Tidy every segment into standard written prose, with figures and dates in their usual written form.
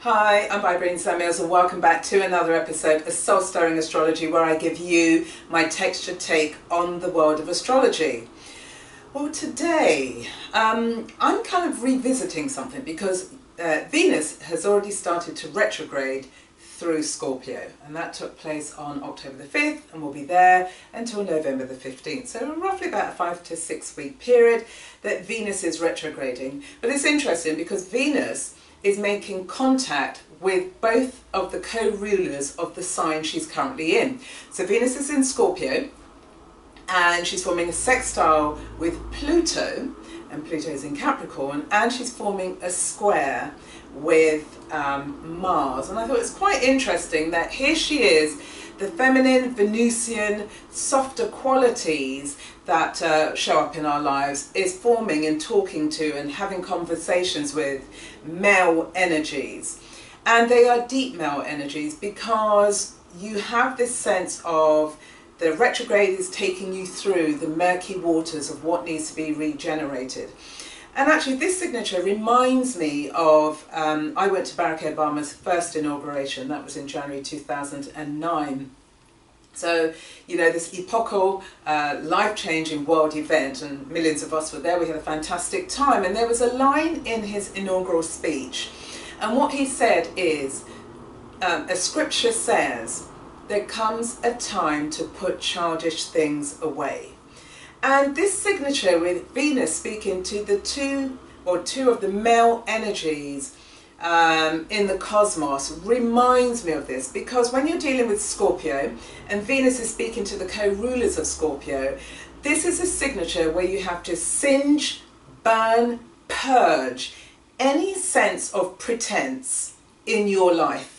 Hi, I'm Bybreen and welcome back to another episode of Soul Stirring Astrology, where I give you my textured take on the world of astrology. Well, today I'm kind of revisiting something because Venus has already started to retrograde through Scorpio, and that took place on October the 5th and will be there until November the 15th. So roughly about a 5 to 6 week period that Venus is retrograding. But it's interesting because Venus is making contact with both of the co-rulers of the sign she's currently in. So Venus is in Scorpio and she's forming a sextile with Pluto, and Pluto is in Capricorn, and she's forming a square with Mars. And I thought it was quite interesting that here she is, the feminine, Venusian, softer qualities that show up in our lives is forming and talking to and having conversations with male energies. And they are deep male energies because you have this sense of the retrograde is taking you through the murky waters of what needs to be regenerated. And actually this signature reminds me of, I went to Barack Obama's first inauguration, that was in January 2009. So, you know, this epochal, life-changing world event, and millions of us were there. We had a fantastic time, and there was a line in his inaugural speech, and what he said is, a scripture says, there comes a time to put childish things away. And this signature with Venus speaking to the two of the male energies in the cosmos reminds me of this, because when you're dealing with Scorpio and Venus is speaking to the co-rulers of Scorpio, this is a signature where you have to singe, burn, purge any sense of pretense in your life.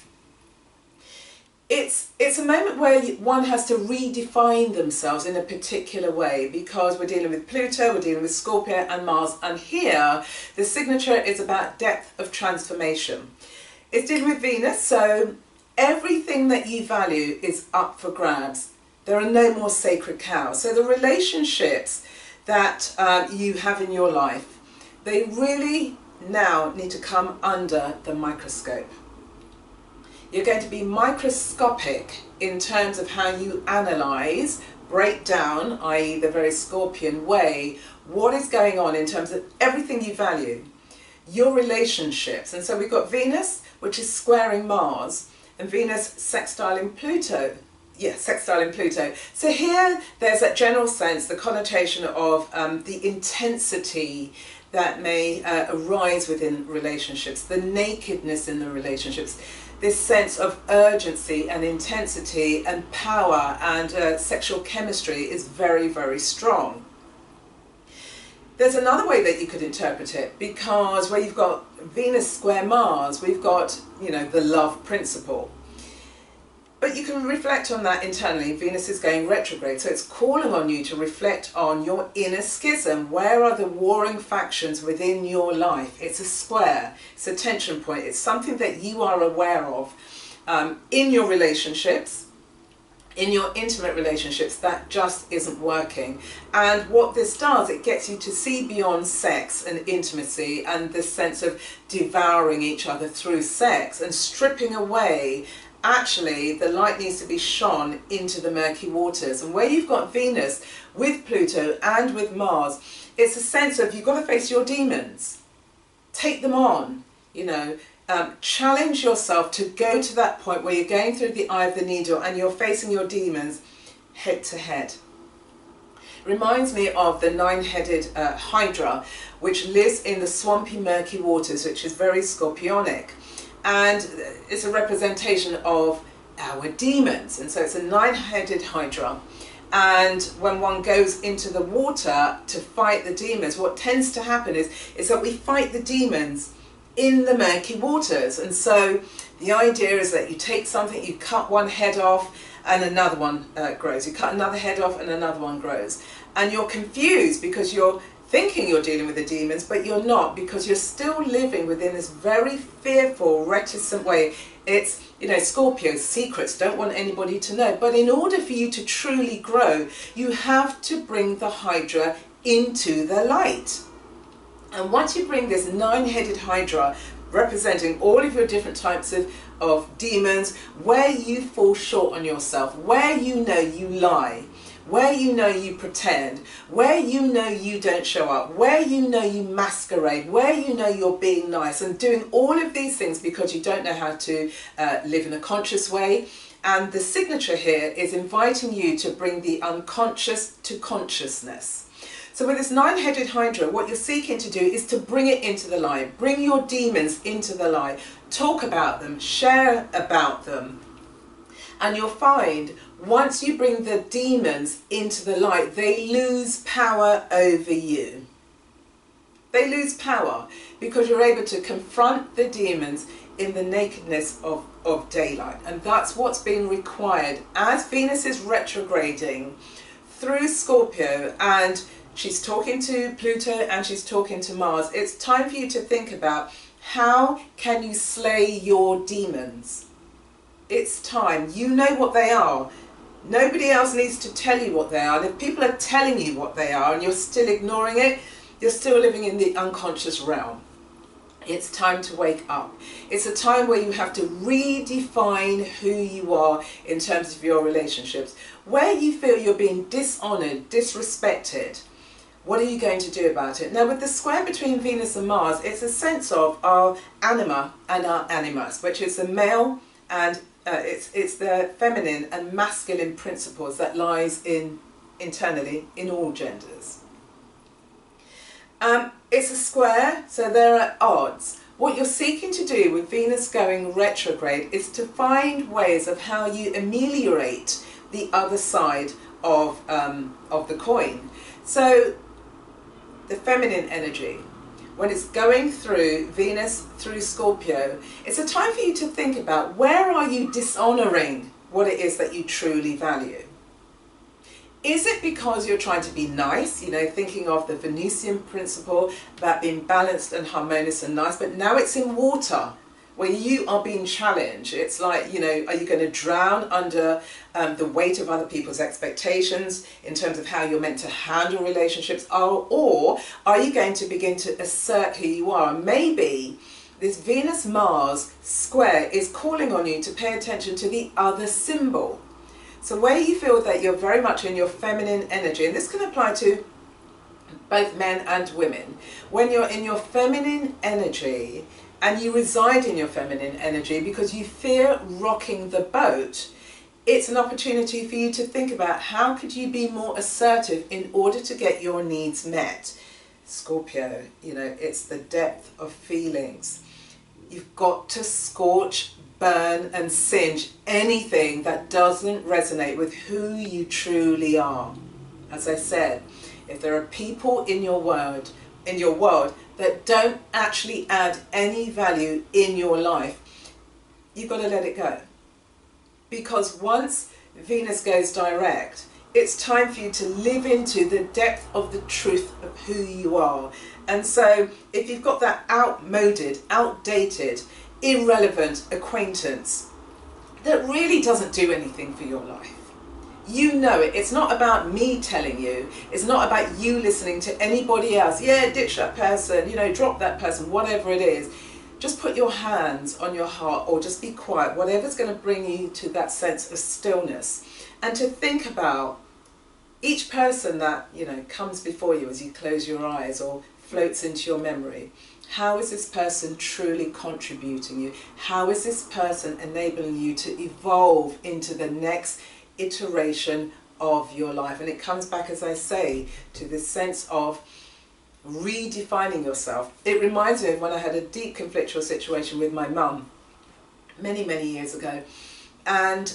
It's a moment where one has to redefine themselves in a particular way, because we're dealing with Pluto, we're dealing with Scorpio and Mars, and here the signature is about depth of transformation. It's dealing with Venus, so everything that you value is up for grabs. There are no more sacred cows. So the relationships that you have in your life, they really now need to come under the microscope. You're going to be microscopic in terms of how you analyse, break down, i.e. the very Scorpion way, what is going on in terms of everything you value, your relationships. And so we've got Venus, which is squaring Mars, and Venus sextiling Pluto. Yes, sextiling Pluto. So here there's that general sense, the connotation of the intensity that may arise within relationships, the nakedness in the relationships, this sense of urgency and intensity and power and sexual chemistry is very, very strong. There's another way that you could interpret it, because where you've got Venus square Mars, we've got, you know, the love principle. But you can reflect on that internally. Venus is going retrograde, so it's calling on you to reflect on your inner schism. Where are the warring factions within your life? It's a square, it's a tension point, it's something that you are aware of in your relationships, in your intimate relationships, that just isn't working. And what this does, it gets you to see beyond sex and intimacy and this sense of devouring each other through sex and stripping away. Actually, the light needs to be shone into the murky waters. And where you've got Venus with Pluto and with Mars, it's a sense of you've got to face your demons. Take them on, you know. Challenge yourself to go to that point where you're going through the eye of the needle and you're facing your demons head to head. Reminds me of the nine-headed Hydra, which lives in the swampy, murky waters, which is very scorpionic. And it's a representation of our demons. And so it's a nine-headed Hydra. And when one goes into the water to fight the demons, what tends to happen is that we fight the demons in the murky waters. And so the idea is that you take something, you cut one head off and another one grows. You cut another head off and another one grows. And you're confused because you're thinking you're dealing with the demons, but you're not, because you're still living within this very fearful, reticent way. It's, you know, Scorpio's secrets, don't want anybody to know. But in order for you to truly grow, you have to bring the Hydra into the light. And once you bring this nine-headed Hydra representing all of your different types of demons, where you fall short on yourself, where you know you lie, where you know you pretend, where you know you don't show up, where you know you masquerade, where you know you're being nice, and doing all of these things because you don't know how to live in a conscious way. And the signature here is inviting you to bring the unconscious to consciousness. So with this 9-headed Hydra, what you're seeking to do is to bring it into the light, bring your demons into the light, talk about them, share about them. And you'll find once you bring the demons into the light, they lose power over you. They lose power because you're able to confront the demons in the nakedness of daylight. And that's what's being required as Venus is retrograding through Scorpio, and she's talking to Pluto and she's talking to Mars. It's time for you to think about, how can you slay your demons? It's time. You know what they are. Nobody else needs to tell you what they are. And if people are telling you what they are and you're still ignoring it, you're still living in the unconscious realm. It's time to wake up. It's a time where you have to redefine who you are in terms of your relationships. Where you feel you're being dishonored, disrespected, what are you going to do about it? Now, with the square between Venus and Mars, it's a sense of our anima and our animus, which is the male and it's the feminine and masculine principles that lies internally in all genders. It's a square, so there are odds. What you're seeking to do with Venus going retrograde is to find ways of how you ameliorate the other side of the coin. So the feminine energy, when it's going through Venus through Scorpio, it's a time for you to think about, where are you dishonoring what it is that you truly value? Is it because you're trying to be nice, you know, thinking of the Venusian principle about being balanced and harmonious and nice, but now it's in water where you are being challenged? It's like, you know, are you going to drown under the weight of other people's expectations in terms of how you're meant to handle relationships? Or are you going to begin to assert who you are? Maybe this Venus-Mars square is calling on you to pay attention to the other symbol. So where you feel that you're very much in your feminine energy, and this can apply to both men and women, when you're in your feminine energy and you reside in your feminine energy because you fear rocking the boat, it's an opportunity for you to think about, how could you be more assertive in order to get your needs met? Scorpio, you know, it's the depth of feelings. You've got to scorch, burn and singe anything that doesn't resonate with who you truly are. As I said, if there are people in your world that don't actually add any value in your life, you've got to let it go. Because once Venus goes direct, it's time for you to live into the depth of the truth of who you are. And so if you've got that outmoded, outdated, irrelevant acquaintance that really doesn't do anything for your life, you know it. It's not about me telling you. It's not about you listening to anybody else. Yeah, ditch that person, you know, drop that person, whatever it is. Just put your hands on your heart, or just be quiet, whatever's going to bring you to that sense of stillness. And to think about each person that, you know, comes before you as you close your eyes or floats into your memory. How is this person truly contributing you? How is this person enabling you to evolve into the next iteration of your life? And it comes back, as I say, to this sense of redefining yourself. It reminds me of when I had a deep conflictual situation with my mum many, many years ago. And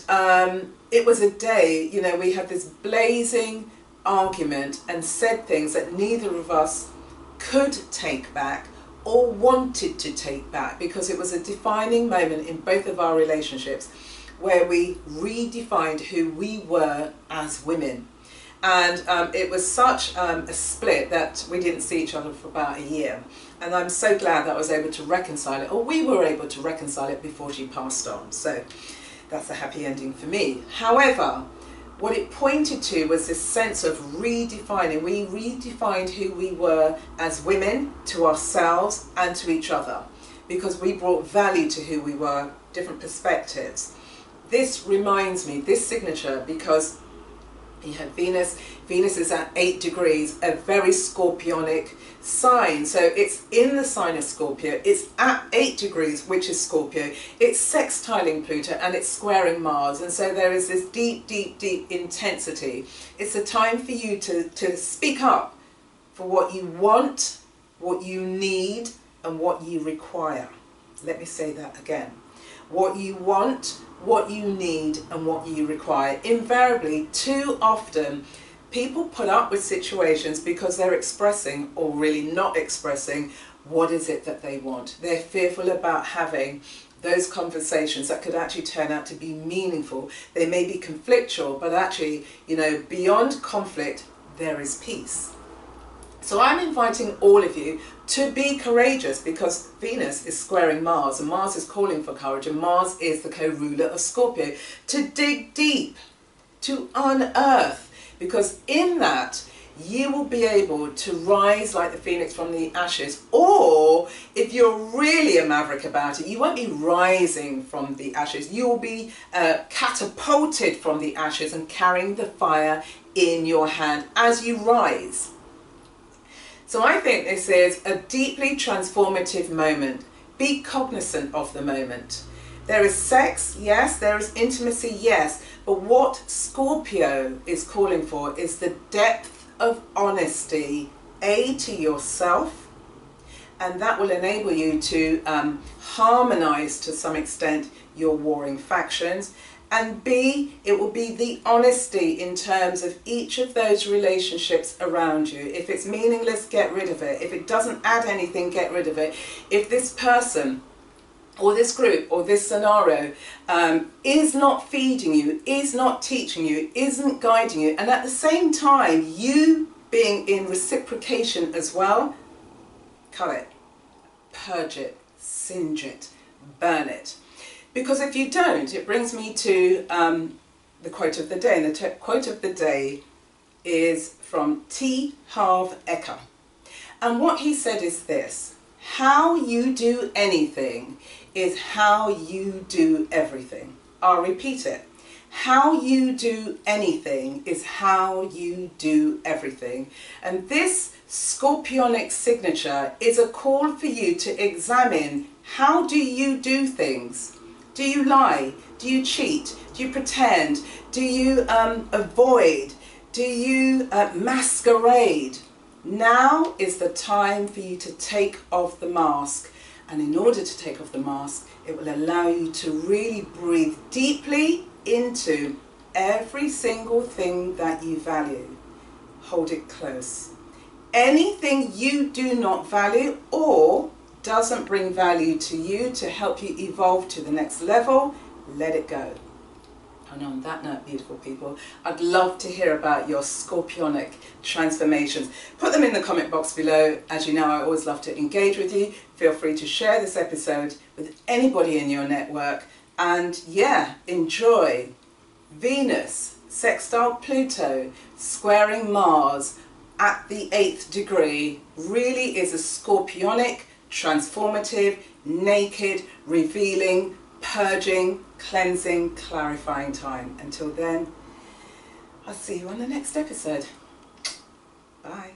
it was a day, you know, we had this blazing argument and said things that neither of us could take back or wanted to take back, because it was a defining moment in both of our relationships where we redefined who we were as women. And it was such a split that we didn't see each other for about a year. And I'm so glad that I was able to reconcile it, or we were able to reconcile it before she passed on. So that's a happy ending for me. However, what it pointed to was this sense of redefining. We redefined who we were as women, to ourselves and to each other. because we brought value to who we were, different perspectives. This reminds me, this signature, because you have Venus. Venus is at 8 degrees, a very scorpionic sign. So it's in the sign of Scorpio. It's at 8 degrees, which is Scorpio. It's sextiling Pluto and it's squaring Mars. And so there is this deep, deep, deep intensity. It's a time for you to speak up for what you want, what you need, and what you require. Let me say that again. What you want, what you need, and what you require. Invariably, too often, people put up with situations because they're expressing, or really not expressing, what is it that they want. They're fearful about having those conversations that could actually turn out to be meaningful. They may be conflictual, but actually, you know, beyond conflict, there is peace. So I'm inviting all of you to be courageous, because Venus is squaring Mars, and Mars is calling for courage, and Mars is the co-ruler of Scorpio, to dig deep, to unearth, because in that you will be able to rise like the phoenix from the ashes. Or if you're really a maverick about it, you won't be rising from the ashes, you will be catapulted from the ashes and carrying the fire in your hand as you rise. So I think this is a deeply transformative moment. Be cognizant of the moment. There is sex, yes. There is intimacy, yes. But what Scorpio is calling for is the depth of honesty, A, to yourself, and that will enable you to harmonize to some extent your warring factions. And B, it will be the honesty in terms of each of those relationships around you. If it's meaningless, get rid of it. If it doesn't add anything, get rid of it. If this person or this group or this scenario is not feeding you, is not teaching you, isn't guiding you, and at the same time you being in reciprocation as well, cut it, purge it, singe it, burn it. Because if you don't, it brings me to the quote of the day. And the quote of the day is from Harv Eker. And what he said is this: how you do anything is how you do everything. I'll repeat it. How you do anything is how you do everything. And this scorpionic signature is a call for you to examine, how do you do things? Do you lie? Do you cheat? Do you pretend? Do you avoid? Do you masquerade? Now is the time for you to take off the mask. And in order to take off the mask, it will allow you to really breathe deeply into every single thing that you value. Hold it close. Anything you do not value or doesn't bring value to you to help you evolve to the next level, let it go. And on that note, beautiful people, I'd love to hear about your scorpionic transformations. Put them in the comment box below. As you know, I always love to engage with you. Feel free to share this episode with anybody in your network. And yeah, enjoy. Venus, sextile Pluto, squaring Mars at the 8th degree really is a scorpionic, transformative, naked, revealing, purging, cleansing, clarifying time. Until then, I'll see you on the next episode. Bye.